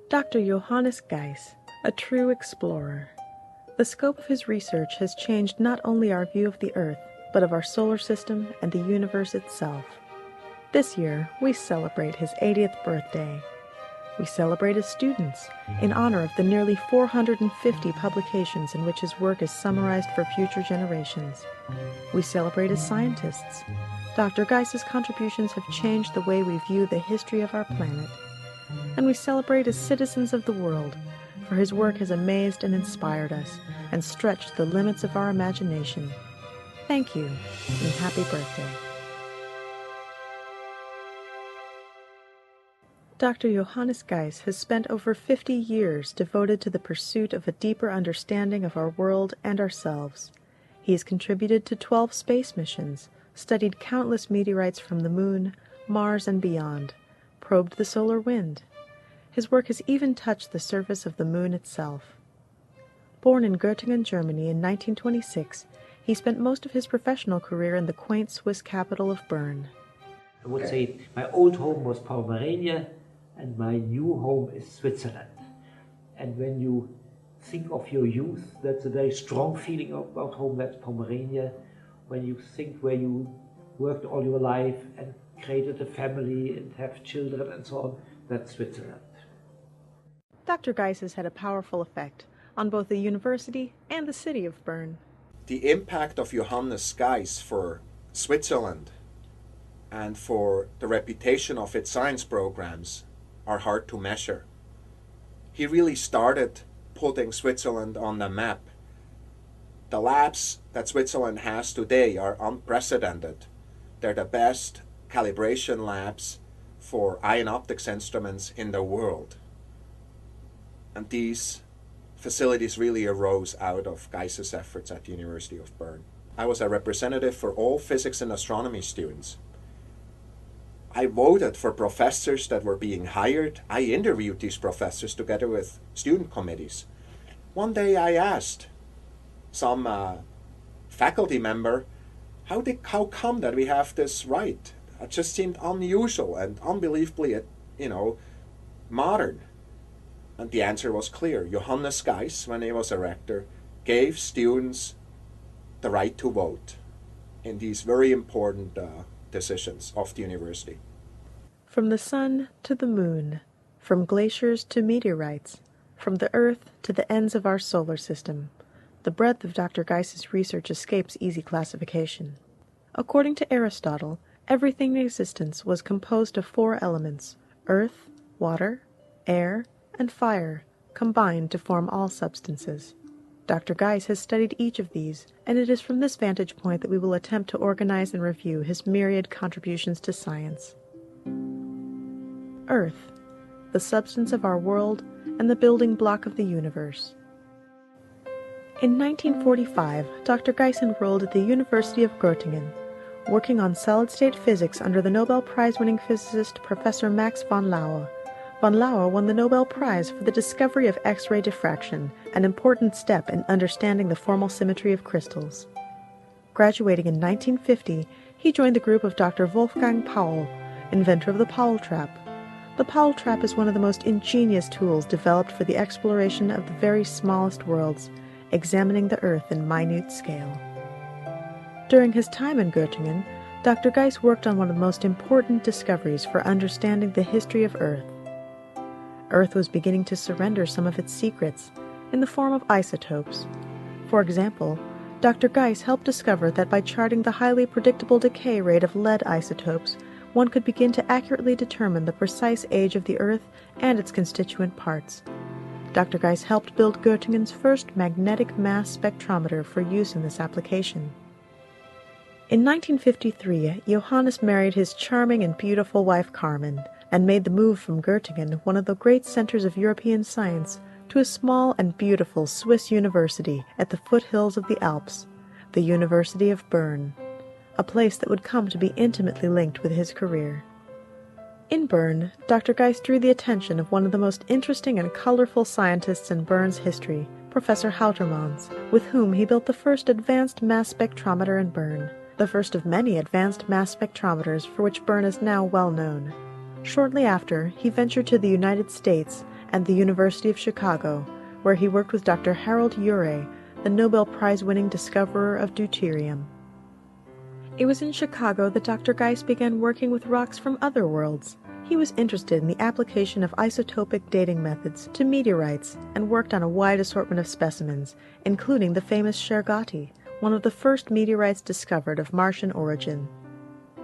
Dr. Johannes Geiss, a true explorer. The scope of his research has changed not only our view of the Earth, but of our solar system and the universe itself. This year, we celebrate his 80th birthday. We celebrate as students, in honor of the nearly 450 publications in which his work is summarized for future generations. We celebrate as scientists. Dr. Geiss's contributions have changed the way we view the history of our planet. And we celebrate as citizens of the world, for his work has amazed and inspired us, and stretched the limits of our imagination. Thank you, and happy birthday. Dr. Johannes Geiss has spent over 50 years devoted to the pursuit of a deeper understanding of our world and ourselves. He has contributed to 12 space missions, studied countless meteorites from the Moon, Mars, and beyond, probed the solar wind. His work has even touched the surface of the Moon itself. Born in Göttingen, Germany in 1926, he spent most of his professional career in the quaint Swiss capital of Bern. I would say my old home was Pomerania, and my new home is Switzerland. And when you think of your youth, that's a very strong feeling about home, that's Pomerania. When you think where you worked all your life and created a family and have children and so on, that's Switzerland. Dr. Geiss has had a powerful effect on both the university and the city of Bern. The impact of Johannes Geiss for Switzerland and for the reputation of its science programs are hard to measure. He really started putting Switzerland on the map. The labs that Switzerland has today are unprecedented. They're the best calibration labs for ion optics instruments in the world. And these facilities really arose out of Geiss's efforts at the University of Bern. I was a representative for all physics and astronomy students. I voted for professors that were being hired. I interviewed these professors together with student committees. One day I asked some faculty member, how come that we have this right? It just seemed unusual and unbelievably, modern. And the answer was clear. Johannes Geiss, when he was a rector, gave students the right to vote in these very important decisions of the university. From the sun to the moon, from glaciers to meteorites, from the Earth to the ends of our solar system, the breadth of Dr. Geiss's research escapes easy classification. According to Aristotle, everything in existence was composed of 4 elements: earth, water, air, and fire, combined to form all substances. Dr. Geiss has studied each of these, and it is from this vantage point that we will attempt to organize and review his myriad contributions to science. Earth, the substance of our world and the building block of the universe. In 1945, Dr. Geiss enrolled at the University of Göttingen, working on solid-state physics under the Nobel Prize-winning physicist Professor Max von Laue. Von Laue won the Nobel Prize for the discovery of X-ray diffraction, an important step in understanding the formal symmetry of crystals. Graduating in 1950, he joined the group of Dr. Wolfgang Paul, inventor of the Paul trap. The Paul trap is one of the most ingenious tools developed for the exploration of the very smallest worlds, examining the Earth in minute scale. During his time in Göttingen, Dr. Geiss worked on one of the most important discoveries for understanding the history of Earth. Earth was beginning to surrender some of its secrets in the form of isotopes. For example, Dr. Geiss helped discover that by charting the highly predictable decay rate of lead isotopes, one could begin to accurately determine the precise age of the Earth and its constituent parts. Dr. Geiss helped build Göttingen's first magnetic mass spectrometer for use in this application. In 1953, Johannes married his charming and beautiful wife Carmen, and made the move from Göttingen, one of the great centers of European science, to a small and beautiful Swiss university at the foothills of the Alps, the University of Bern, a place that would come to be intimately linked with his career. In Bern, Dr. Geiss drew the attention of one of the most interesting and colorful scientists in Bern's history, Professor Houtermans, with whom he built the first advanced mass spectrometer in Bern, the first of many advanced mass spectrometers for which Bern is now well known. Shortly after, he ventured to the United States and the University of Chicago, where he worked with Dr. Harold Urey, the Nobel Prize-winning discoverer of deuterium. It was in Chicago that Dr. Geiss began working with rocks from other worlds. He was interested in the application of isotopic dating methods to meteorites and worked on a wide assortment of specimens, including the famous Shergati, one of the first meteorites discovered of Martian origin.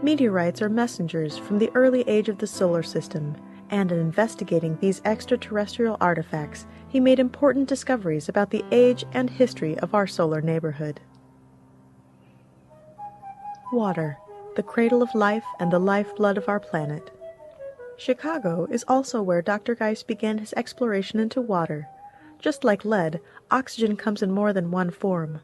Meteorites are messengers from the early age of the solar system, and in investigating these extraterrestrial artifacts, he made important discoveries about the age and history of our solar neighborhood. Water, the cradle of life and the lifeblood of our planet. Chicago is also where Dr. Geiss began his exploration into water. Just like lead, oxygen comes in more than one form.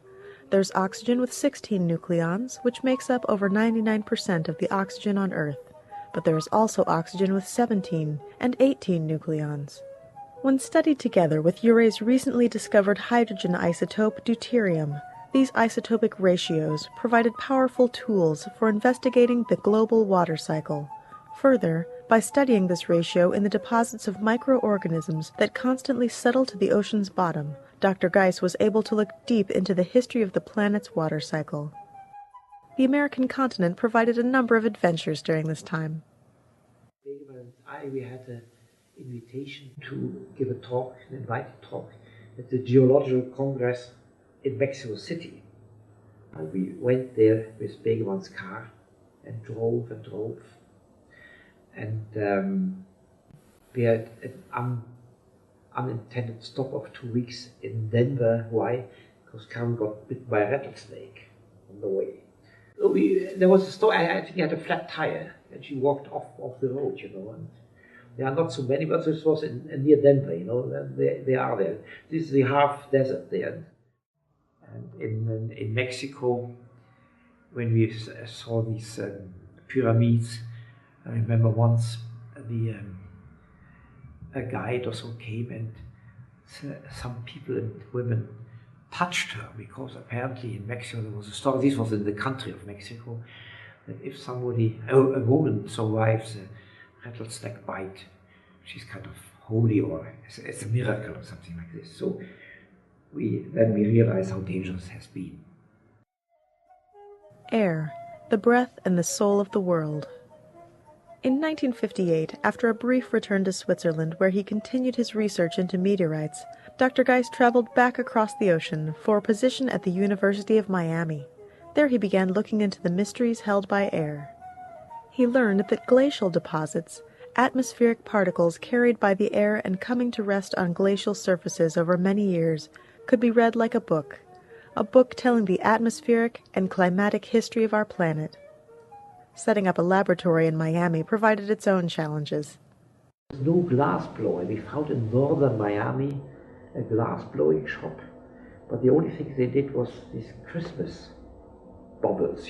There's oxygen with 16 nucleons, which makes up over 99% of the oxygen on Earth. But there is also oxygen with 17 and 18 nucleons. When studied together with Urey's recently discovered hydrogen isotope deuterium, these isotopic ratios provided powerful tools for investigating the global water cycle. Further, by studying this ratio in the deposits of microorganisms that constantly settle to the ocean's bottom, Dr. Geiss was able to look deep into the history of the planet's water cycle. The American continent provided a number of adventures during this time. We had an invitation to give a talk, an invited talk, at the Geological Congress in Mexico City. And we went there with Begeman's car and drove. And we had an unintended stop of 2 weeks in Denver. Why? Because Karen got bitten by a rattlesnake on the way. So there was a story, I think he had a flat tire, and she walked off the road, and there are not so many, but this was near Denver, and they are there. This is the half desert there. And in Mexico, when we saw these pyramids, I remember once a guide or so came, and some people and women touched her, because apparently in Mexico there was a story, this was in the country of Mexico, that if somebody, a woman survives a rattlesnake bite, she's kind of holy, or it's a miracle or something like this. So then we realized how dangerous it has been. Air, the breath and the soul of the world. In 1958, after a brief return to Switzerland where he continued his research into meteorites, Dr. Geiss traveled back across the ocean for a position at the University of Miami. There he began looking into the mysteries held by air. He learned that glacial deposits, atmospheric particles carried by the air and coming to rest on glacial surfaces over many years, could be read like a book telling the atmospheric and climatic history of our planet. Setting up a laboratory in Miami provided its own challenges. There's no glass blower. We found in northern Miami a glass blowing shop, but the only thing they did was these Christmas bubbles,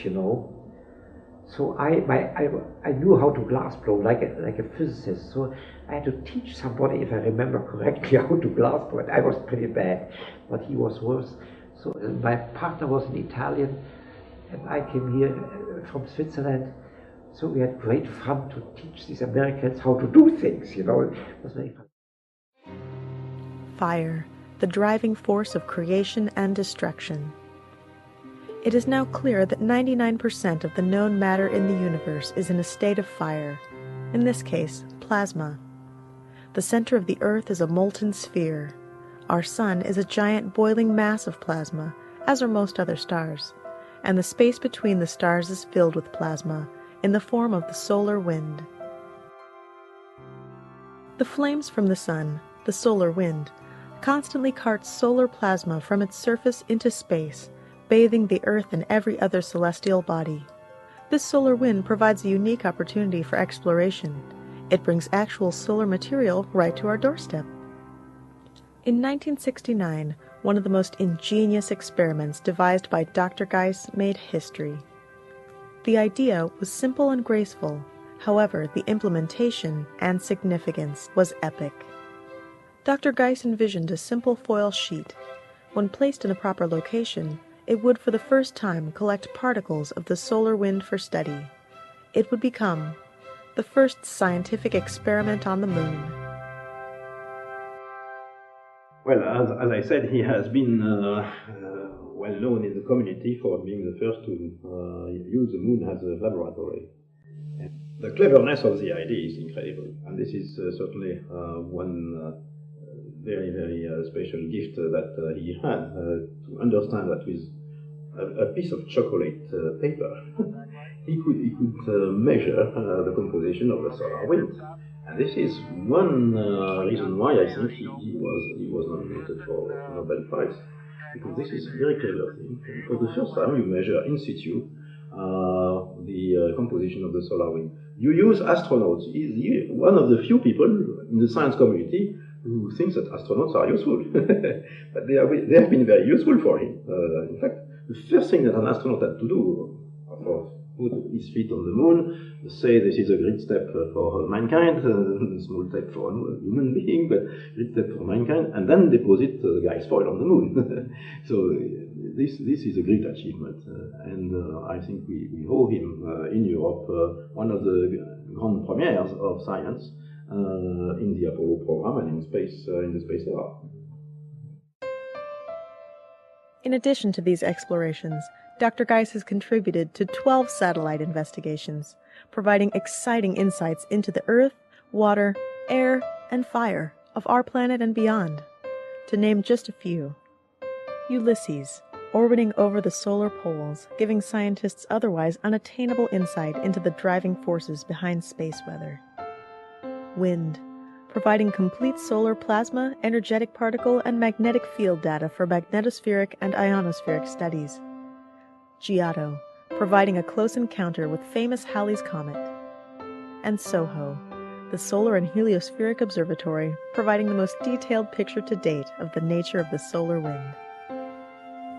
So I knew how to glass blow like a physicist. So I had to teach somebody, if I remember correctly, how to glass blow. I was pretty bad, but he was worse. So my partner was an Italian, and I came here from Switzerland. So we had great fun to teach these Americans how to do things, It was very fun. Fire, the driving force of creation and destruction. It is now clear that 99% of the known matter in the universe is in a state of fire, in this case, plasma. The center of the Earth is a molten sphere. Our sun is a giant boiling mass of plasma, as are most other stars, and the space between the stars is filled with plasma, in the form of the solar wind. The flames from the sun, the solar wind, constantly carts solar plasma from its surface into space, bathing the Earth and every other celestial body. This solar wind provides a unique opportunity for exploration. It brings actual solar material right to our doorstep. In 1969, one of the most ingenious experiments devised by Dr. Geiss made history. The idea was simple and graceful, however, the implementation and significance was epic. Dr. Geiss envisioned a simple foil sheet. When placed in the proper location, it would for the first time collect particles of the solar wind for study. It would become the first scientific experiment on the moon. Well, as I said, he has been well known in the community for being the first to use the moon as a laboratory. And the cleverness of the idea is incredible, and this is certainly one very, very special gift that he had to understand that with a piece of chocolate paper, he could measure the composition of the solar wind. And this is one reason why I think he was nominated for the Nobel Prize, because this is a very clever thing. And for the first time, you measure in situ the composition of the solar wind. You use astronauts. He's one of the few people in the science community who thinks that astronauts are useful. But they have been very useful for him. In fact, the first thing that an astronaut had to do for put his feet on the moon, say this is a great step for mankind, a small step for a human being, but great step for mankind, and then deposit the Geiss foil on the moon. So this is a great achievement, and I think we owe him in Europe one of the grand premières of science in the Apollo program and in space in the space era. In addition to these explorations, Dr. Geiss has contributed to 12 satellite investigations, providing exciting insights into the earth, water, air, and fire of our planet and beyond. To name just a few: Ulysses, orbiting over the solar poles, giving scientists otherwise unattainable insight into the driving forces behind space weather. Wind, providing complete solar plasma, energetic particle, and magnetic field data for magnetospheric and ionospheric studies. Giotto, providing a close encounter with famous Halley's Comet. And SOHO, the Solar and Heliospheric Observatory, providing the most detailed picture to date of the nature of the solar wind.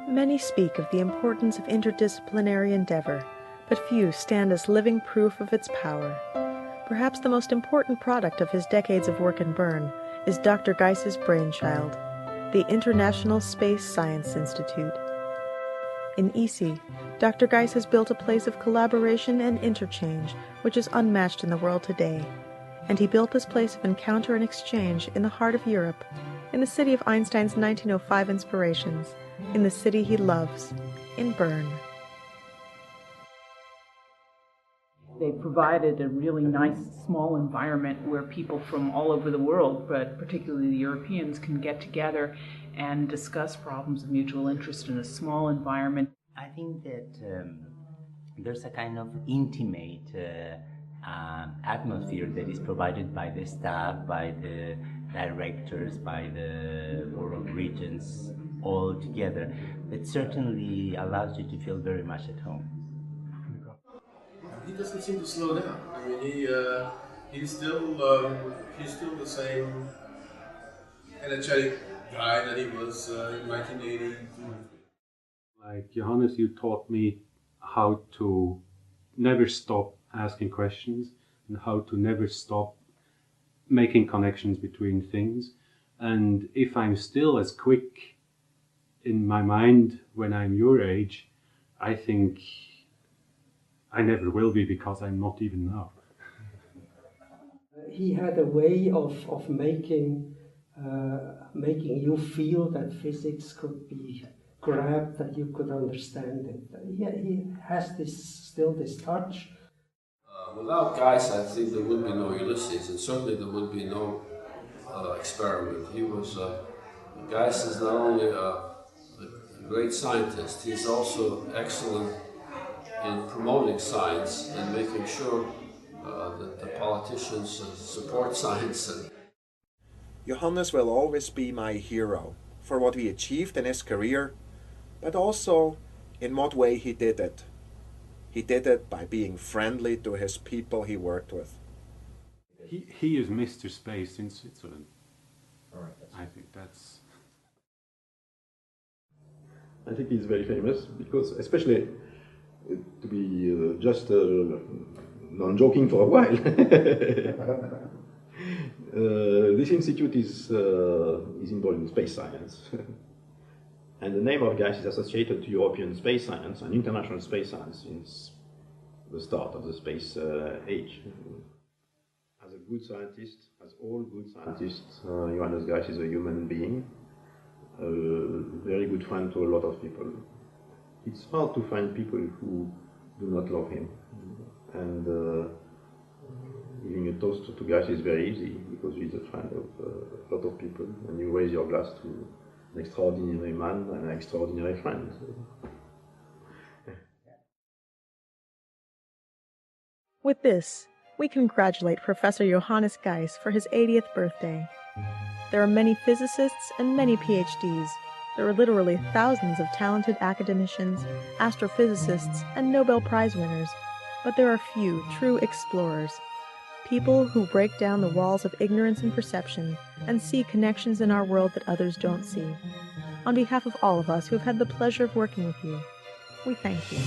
Many speak of the importance of interdisciplinary endeavor, but few stand as living proof of its power. Perhaps the most important product of his decades of work in Bern is Dr. Geiss's brainchild, the International Space Science Institute. In EC, Dr. Geiss has built a place of collaboration and interchange which is unmatched in the world today, and he built this place of encounter and exchange in the heart of Europe, in the city of Einstein's 1905 inspirations, in the city he loves, in Bern. They provided a really nice small environment where people from all over the world, but particularly the Europeans, can get together and discuss problems of mutual interest in a small environment. I think that there's a kind of intimate atmosphere that is provided by the staff, by the directors, by the world regents all together, that certainly allows you to feel very much at home. He doesn't seem to slow down. I mean, he's still the same energetic guy that he was in 1980. Like Johannes, you taught me how to never stop asking questions and how to never stop making connections between things. And if I'm still as quick in my mind when I'm your age, I think I never will be, because I'm not even now. He had a way of making you feel that physics could be grabbed, that you could understand it. He has still this touch. Without Geiss, I think there would be no Ulysses, and certainly there would be no experiment. Geiss is not only a great scientist, he's also excellent in promoting science and making sure that the politicians support science. Johannes will always be my hero for what he achieved in his career, but also in what way he did it. He did it by being friendly to his people he worked with. He is Mr. Space in Switzerland. All right, I think that's... I think he's very famous because, especially to be just non-joking for a while, this institute is involved in space science. And the name of Geiss is associated to European space science and international space science since the start of the space age. As a good scientist, as all good scientists, Johannes Geiss is a human being a very good friend to a lot of people. It's hard to find people who do not love him. And giving a toast to Geiss is very easy because he's a friend of a lot of people, and you raise your glass to an extraordinary man and an extraordinary friend. With this, we congratulate Professor Johannes Geiss for his 80th birthday. There are many physicists and many PhDs. There are literally thousands of talented academicians, astrophysicists, and Nobel Prize winners, but there are few true explorers, people who break down the walls of ignorance and perception and see connections in our world that others don't see. On behalf of all of us who have had the pleasure of working with you, we thank you.